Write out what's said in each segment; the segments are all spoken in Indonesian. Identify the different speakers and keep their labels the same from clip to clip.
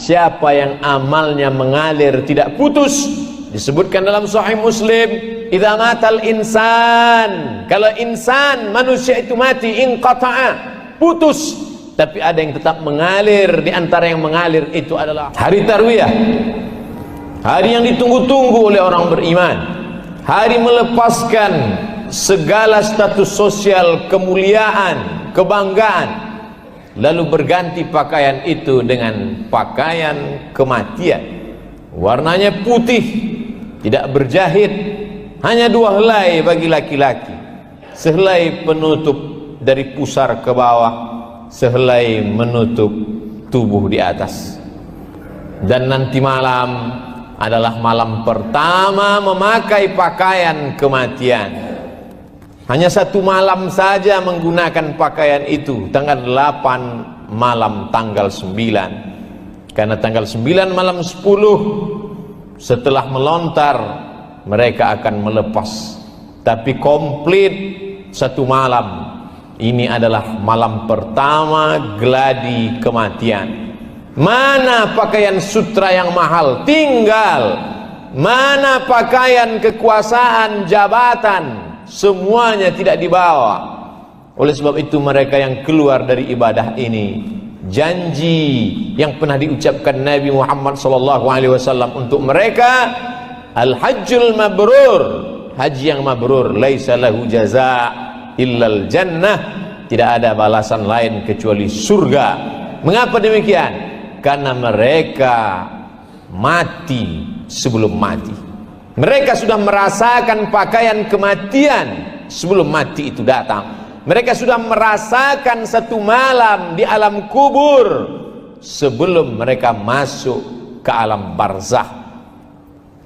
Speaker 1: siapa yang amalnya mengalir tidak putus, disebutkan dalam Sahih Muslim, idza matal insan, kalau insan manusia itu mati, inqata'a, putus, tapi ada yang tetap mengalir. Di antara yang mengalir itu adalah hari Tarwiyah, hari yang ditunggu-tunggu oleh orang beriman, hari melepaskan segala status sosial, kemuliaan, kebanggaan, lalu berganti pakaian itu dengan pakaian kematian. Warnanya putih, tidak berjahit, hanya 2 helai bagi laki-laki, sehelai penutup dari pusar ke bawah, sehelai menutup tubuh di atas. Dan nanti malam adalah malam pertama memakai pakaian kematian. Hanya 1 malam saja menggunakan pakaian itu, tanggal 8 malam tanggal 9. Karena tanggal 9 malam 10 setelah melontar mereka akan melepas. Tapi komplit 1 malam. Ini adalah malam pertama geladi kematian. Mana pakaian sutra yang mahal? Tinggal. Mana pakaian kekuasaan, jabatan? Semuanya tidak dibawa. Oleh sebab itu mereka yang keluar dari ibadah ini, janji yang pernah diucapkan Nabi Muhammad SAW untuk mereka, al-hajjul mabrur, haji yang mabrur, laisa lahu jaza' illal jannah, tidak ada balasan lain kecuali surga. Mengapa demikian? Karena mereka mati sebelum mati. Mereka sudah merasakan pakaian kematian sebelum mati itu datang. Mereka sudah merasakan 1 malam di alam kubur sebelum mereka masuk ke alam barzakh.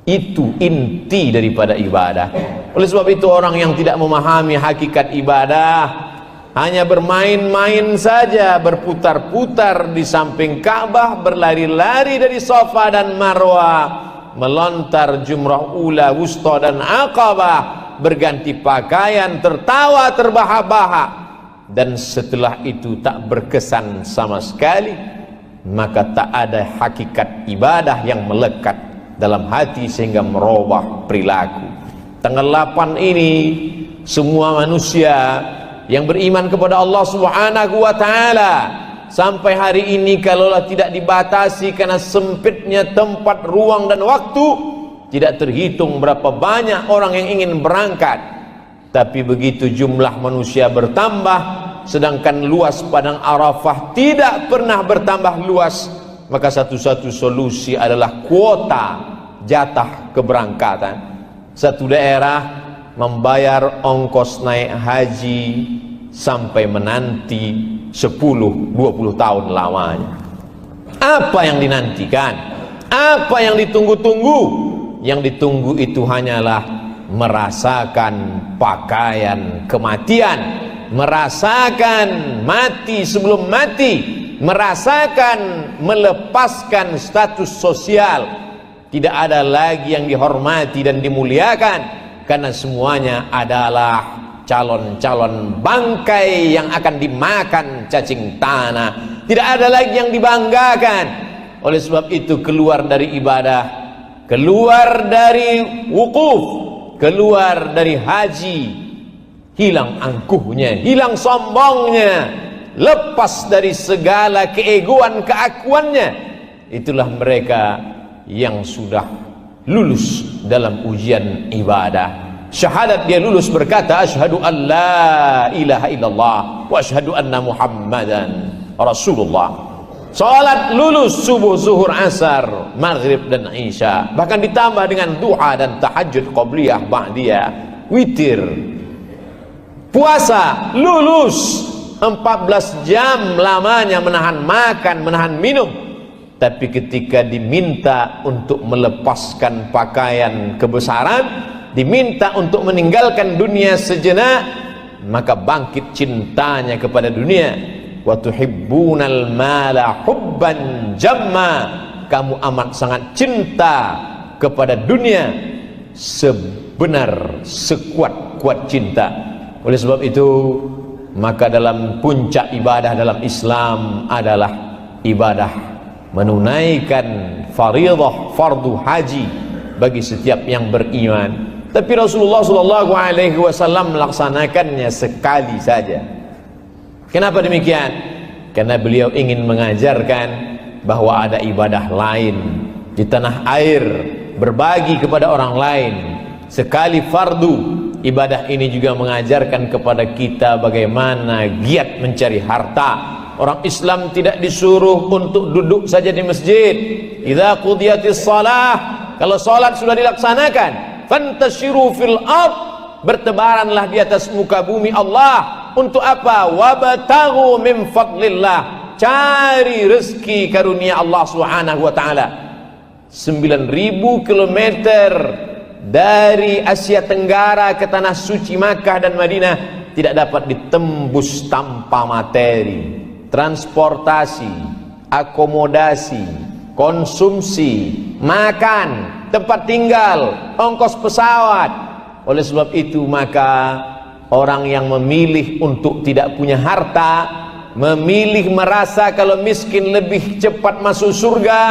Speaker 1: Itu inti daripada ibadah. Oleh sebab itu orang yang tidak memahami hakikat ibadah hanya bermain-main saja, berputar-putar di samping Ka'bah, berlari-lari dari Safa dan Marwah, melontar jumrah ula, wusta dan aqabah, berganti pakaian, tertawa terbahak-bahak, dan setelah itu tak berkesan sama sekali, maka tak ada hakikat ibadah yang melekat dalam hati sehingga merubah perilaku. Tanggal 8 ini semua manusia yang beriman kepada Allah Subhanahu wa ta'ala sampai hari ini, kalaulah tidak dibatasi karena sempitnya tempat, ruang dan waktu, tidak terhitung berapa banyak orang yang ingin berangkat. Tapi begitu jumlah manusia bertambah, sedangkan luas padang Arafah tidak pernah bertambah luas, maka satu-satu solusi adalah kuota jatah keberangkatan. Satu daerah membayar ongkos naik haji sampai menanti 10-20 tahun lamanya. Apa yang dinantikan? Apa yang ditunggu-tunggu? Yang ditunggu itu hanyalah merasakan pakaian kematian, merasakan mati sebelum mati, merasakan melepaskan status sosial. Tidak ada lagi yang dihormati dan dimuliakan, karena semuanya adalah calon-calon bangkai yang akan dimakan cacing tanah. Tidak ada lagi yang dibanggakan. Oleh sebab itu keluar dari ibadah, keluar dari wukuf, keluar dari haji, hilang angkuhnya, hilang sombongnya, lepas dari segala keegoan, keakuannya. Itulah mereka yang sudah lulus dalam ujian ibadah. Syahadat, dia lulus berkata asyhadu an la ilaha illallah wa asyhadu anna muhammadan rasulullah. Salat lulus subuh, zuhur, asar, maghrib dan isya, bahkan ditambah dengan duha dan tahajud qabliyah, ba'diyah, witir. Puasa lulus 14 jam lamanya, menahan makan, menahan minum. Tapi ketika diminta untuk melepaskan pakaian kebesaran, diminta untuk meninggalkan dunia sejenak, maka bangkit cintanya kepada dunia. Wa tuhibbunal mala hubban jamma, kamu amat sangat cinta kepada dunia sebenar sekuat-kuat cinta. Oleh sebab itu, maka dalam puncak ibadah dalam Islam adalah ibadah menunaikan fardhu haji bagi setiap yang beriman. Tapi Rasulullah SAW melaksanakannya sekali saja. Kenapa demikian? Karena beliau ingin mengajarkan bahwa ada ibadah lain di tanah air, berbagi kepada orang lain. Sekali fardu, ibadah ini juga mengajarkan kepada kita bagaimana giat mencari harta. Orang Islam tidak disuruh untuk duduk saja di masjid. Idza qudiyatis shalah, kalau salat sudah dilaksanakan, fantashiru fil ard, bertebaranlah di atas muka bumi Allah. Untuk apa? Wabtaghu min fadlillah, cari rezeki karunia Allah Subhanahu wa taala. 9.000 kilometer dari Asia Tenggara ke tanah suci Makkah dan Madinah tidak dapat ditembus tanpa materi. Transportasi, akomodasi, konsumsi, makan, tempat tinggal, ongkos pesawat. Oleh sebab itu maka orang yang memilih untuk tidak punya harta, memilih merasa kalau miskin lebih cepat masuk surga,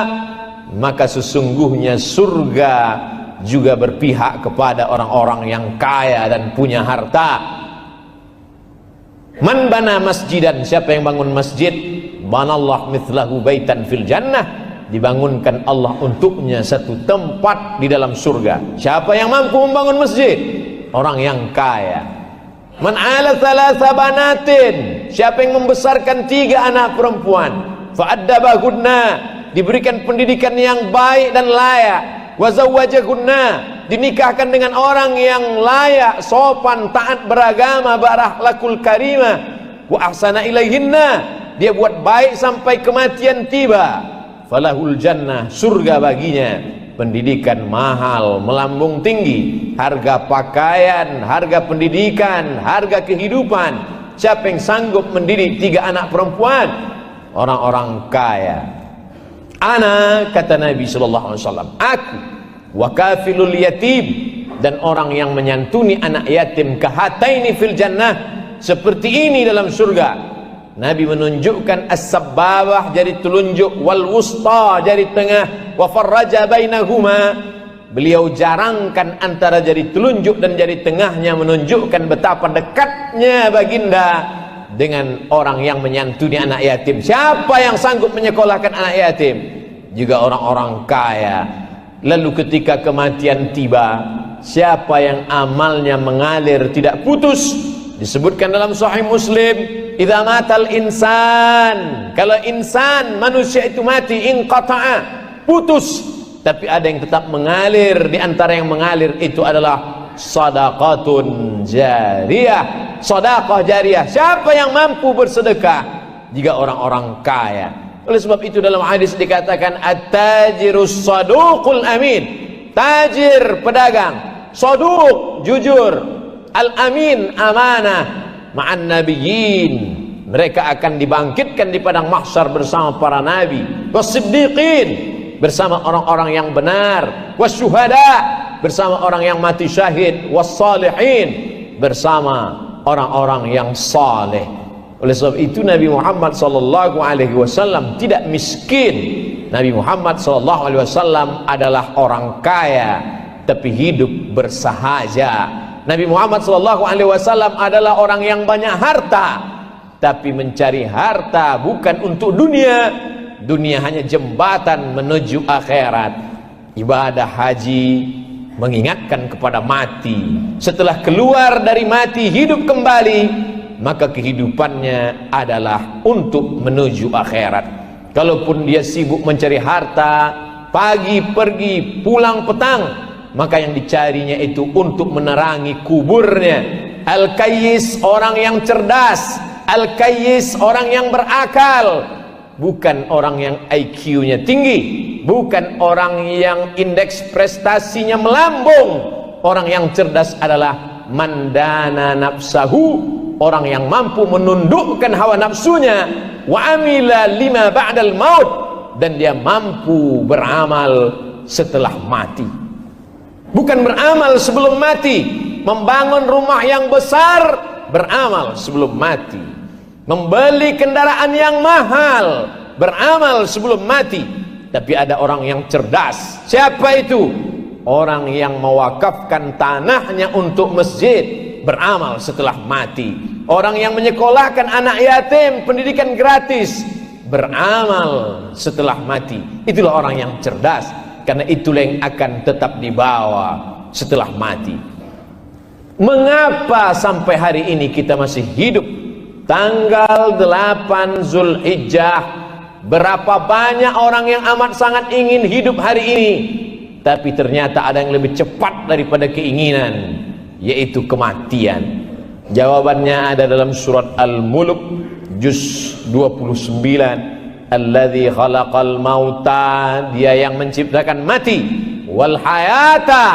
Speaker 1: maka sesungguhnya surga juga berpihak kepada orang-orang yang kaya dan punya harta. Man bana masjidan, siapa yang bangun masjid, banallah mithlahu baitan fil jannah, dibangunkan Allah untuknya satu tempat di dalam surga. Siapa yang mampu membangun masjid? Orang yang kaya. Man ala thalatha banatin, siapa yang membesarkan 3 anak perempuan, fa'addabahunna, diberikan pendidikan yang baik dan layak, wa zawwajahunna, dinikahkan dengan orang yang layak, sopan, taat beragama, berakhlakul karimah, wa ahsana ilaihinna, dia buat baik sampai kematian tiba, falahul jannah, surga baginya. Pendidikan mahal, melambung tinggi, harga pakaian, harga pendidikan, harga kehidupan. Siapa yang sanggup mendidik 3 anak perempuan? Orang-orang kaya. Ana, kata Nabi SAW, aku wakafilul yatim, dan orang yang menyantuni anak yatim, kahataini fil jannah, seperti ini dalam surga. Nabi menunjukkan as-sabbabah, jari telunjuk, wal wusta, jari tengah, wa farraja bainahuma, beliau jarangkan antara jari telunjuk dan jari tengahnya, menunjukkan betapa dekatnya baginda dengan orang yang menyantuni anak yatim. Siapa yang sanggup menyekolahkan anak yatim? Juga orang-orang kaya. Lalu ketika kematian tiba, siapa yang amalnya mengalir tidak putus? Disebutkan dalam Sahih Muslim, idza matal insan, kalau insan manusia itu mati, inqata'a, putus, tapi ada yang tetap mengalir. Di antara yang mengalir itu adalah sadaqatun jariyah, sedekah jariyah. Siapa yang mampu bersedekah? Jika orang-orang kaya. Oleh sebab itu dalam hadis dikatakan at-tajirus saduqul amin, tajir pedagang, saduq jujur, al-amin amanah, ma'an nabiyyin, mereka akan dibangkitkan di padang mahsyar bersama para nabi, was-siddiqin, bersama orang-orang yang benar, was-syuhada, bersama orang yang mati syahid, was-salihin, bersama orang-orang yang saleh. Oleh sebab itu Nabi Muhammad SAW tidak miskin. Nabi Muhammad SAW adalah orang kaya tapi hidup bersahaja. Nabi Muhammad SAW adalah orang yang banyak harta tapi mencari harta bukan untuk dunia. Dunia hanya jembatan menuju akhirat. Ibadah haji mengingatkan kepada mati. Setelah keluar dari mati hidup kembali, maka kehidupannya adalah untuk menuju akhirat. Kalaupun dia sibuk mencari harta, pagi pergi pulang petang, maka yang dicarinya itu untuk menerangi kuburnya. Al-Kayyis, orang yang cerdas. Al-Kayyis, orang yang berakal, bukan orang yang IQ-nya tinggi, bukan orang yang indeks prestasinya melambung. Orang yang cerdas adalah mandana nafsahu, orang yang mampu menundukkan hawa nafsunya, wa amila lima ba'dal maut, dan dia mampu beramal setelah mati. Bukan beramal sebelum mati. Membangun rumah yang besar, beramal sebelum mati. Membeli kendaraan yang mahal, beramal sebelum mati. Tapi ada orang yang cerdas. Siapa itu? Orang yang mewakafkan tanahnya untuk masjid, beramal setelah mati. Orang yang menyekolahkan anak yatim pendidikan gratis, beramal setelah mati. Itulah orang yang cerdas, karena itulah yang akan tetap dibawa setelah mati. Mengapa sampai hari ini kita masih hidup? Tanggal 8 Zulhijjah, berapa banyak orang yang amat sangat ingin hidup hari ini, tapi ternyata ada yang lebih cepat daripada keinginan, yaitu kematian. Jawabannya ada dalam surat Al-Mulk juz 29. Alladzi khalaqal mauta, dia yang menciptakan mati, wal hayata,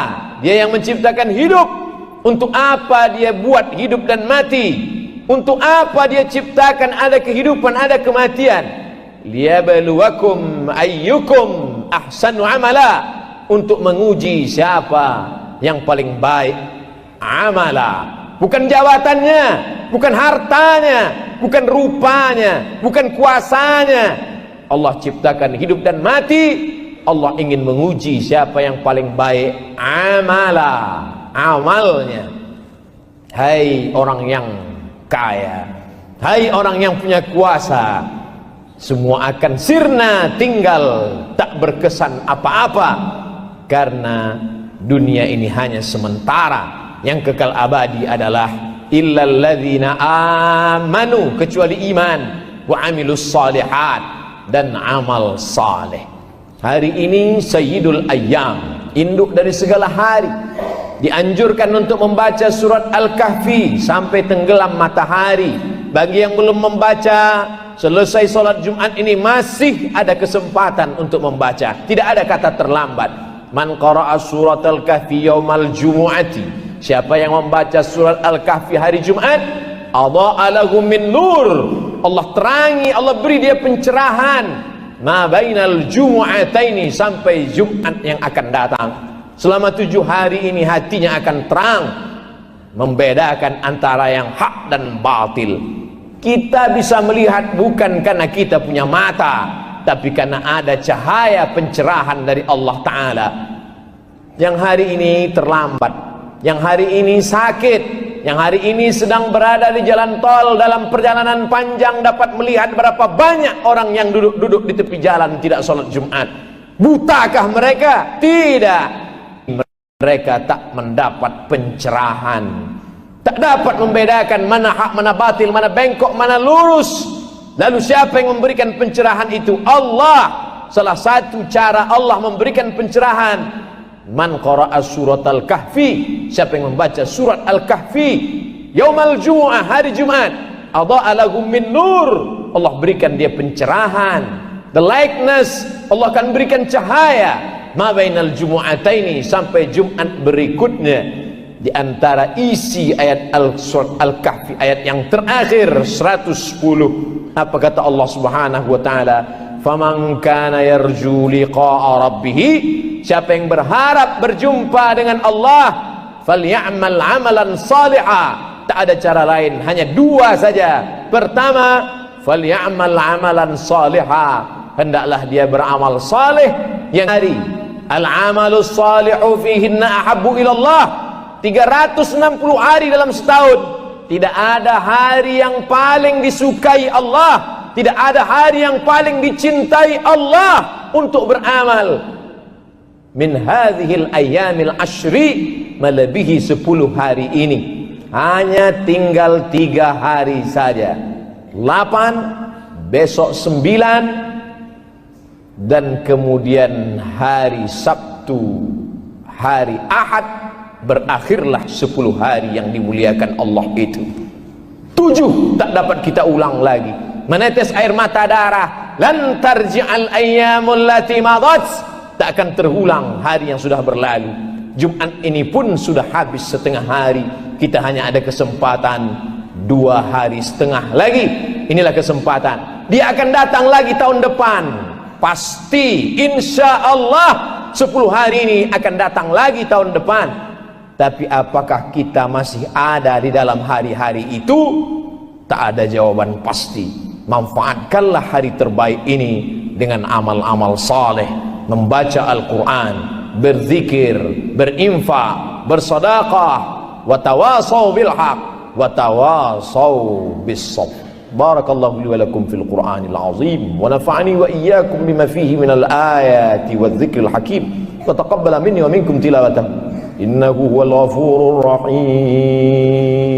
Speaker 1: dia yang menciptakan hidup. Untuk apa dia buat hidup dan mati? Untuk apa dia ciptakan ada kehidupan, ada kematian? Liyabluwakum ayyukum ahsanu amala, untuk menguji siapa yang paling baik amala. Bukan jabatannya, bukan hartanya, bukan rupanya, bukan kuasanya. Allah ciptakan hidup dan mati. Allah ingin menguji siapa yang paling baik amala, amalnya. Hai orang yang kaya, hai orang yang punya kuasa, semua akan sirna, tinggal tak berkesan apa-apa, karena dunia ini hanya sementara. Yang kekal abadi adalah illal ladzina amanu, kecuali iman, wa amilus shalihat, dan amal saleh. Hari ini sayyidul ayyam, induk dari segala hari. Dianjurkan untuk membaca surat Al-Kahfi sampai tenggelam matahari. Bagi yang belum membaca, selesai sholat Jumat ini masih ada kesempatan untuk membaca. Tidak ada kata terlambat. Man qara'a surat Al-Kahfi yaumal jumu'ati, siapa yang membaca surat Al-Kahfi hari Jumat, adha'a lahu min nur, Allah terangi, Allah beri dia pencerahan, ma bainal jumu'ataini, sampai Jumat yang akan datang. Selama 7 hari ini hatinya akan terang, membedakan antara yang hak dan batil. Kita bisa melihat bukan karena kita punya mata, tapi karena ada cahaya pencerahan dari Allah Ta'ala. Yang hari ini terlambat, yang hari ini sakit, yang hari ini sedang berada di jalan tol dalam perjalanan panjang, dapat melihat berapa banyak orang yang duduk-duduk di tepi jalan tidak sholat Jumat. Butakah mereka? Tidak. Mereka tak mendapat pencerahan, tak dapat membedakan mana hak, mana batil, mana bengkok, mana lurus. Lalu siapa yang memberikan pencerahan itu? Allah. Salah satu cara Allah memberikan pencerahan, man qara'a surat Al-Kahfi, siapa yang membaca surat Al-Kahfi yaumal jumu'ah, hari Jumat, adha'a lahu min nur, Allah berikan dia pencerahan, the likeness, Allah akan berikan cahaya ma bainal jumu'ataini, sampai Jumat berikutnya. Di antara isi ayat surat Al-Kahfi, ayat yang terakhir 110, apa kata Allah Subhanahu wa taala? Faman kana yarju liqa'a rabbih, siapa yang berharap berjumpa dengan Allah, falyamal amalan salihah, tak ada cara lain, hanya 2 saja. Pertama, falyamal amalan salihah, hendaklah dia beramal saleh. Yang hari al-amalus salihu fihinna ahabbu ilallah, 360 hari dalam setahun, tidak ada hari yang paling disukai Allah, tidak ada hari yang paling dicintai Allah untuk beramal. Min hadhil ayyamil ashri, melebihi 10 hari ini. Hanya tinggal 3 hari saja, 8, besok 9, dan kemudian hari Sabtu, hari Ahad, berakhirlah 10 hari yang dimuliakan Allah itu. 7 tak dapat kita ulang lagi. Menetes air mata darah, lan tarji'al ayyamul lati madat, tak akan terulang hari yang sudah berlalu. Jumat ini pun sudah habis setengah hari, kita hanya ada kesempatan 2 hari setengah lagi. Inilah kesempatan, dia akan datang lagi tahun depan, pasti, insya Allah 10 hari ini akan datang lagi tahun depan. Tapi apakah kita masih ada di dalam hari-hari itu? Tak ada jawaban pasti. Manfaatkanlah hari terbaik ini dengan amal-amal saleh, membaca Al-Quran, berzikir, berinfak, bersedekah, wa tawasau bil haq, wa tawasau bis sabr. Barakallahu li wa lakum fil Qur'anil azim wa nafa'ani wa iyyakum bima fihi minal ayati wadh-dhikril hakim wa taqabbala minni wa minkum tilawatahu innahu huwal ghafurur rahim.